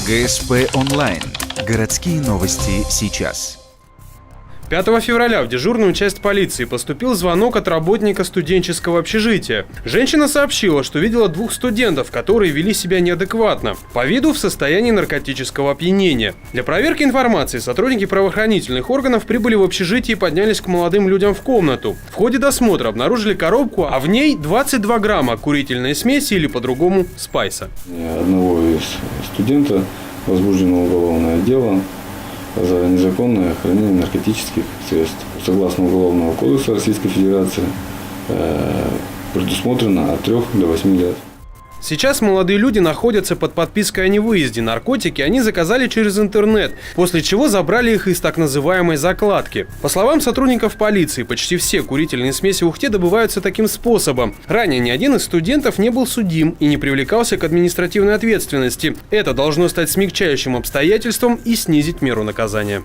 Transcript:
ГСП онлайн. Городские новости сейчас. 5 февраля в дежурную часть полиции поступил звонок от работника студенческого общежития. Женщина сообщила, что видела 2 студентов, которые вели себя неадекватно, по виду в состоянии наркотического опьянения. Для проверки информации сотрудники правоохранительных органов прибыли в общежитие и поднялись к молодым людям в комнату. В ходе досмотра обнаружили коробку, а в ней 22 грамма курительной смеси или по-другому спайса. Одного из студента возбуждено уголовное дело за незаконное хранение наркотических средств. Согласно Уголовного кодекса Российской Федерации предусмотрено от 3 до 8 лет. Сейчас молодые люди находятся под подпиской о невыезде. Наркотики они заказали через интернет, после чего забрали их из так называемой закладки. По словам сотрудников полиции, почти все курительные смеси в Ухте добываются таким способом. Ранее ни один из студентов не был судим и не привлекался к административной ответственности. Это должно стать смягчающим обстоятельством и снизить меру наказания.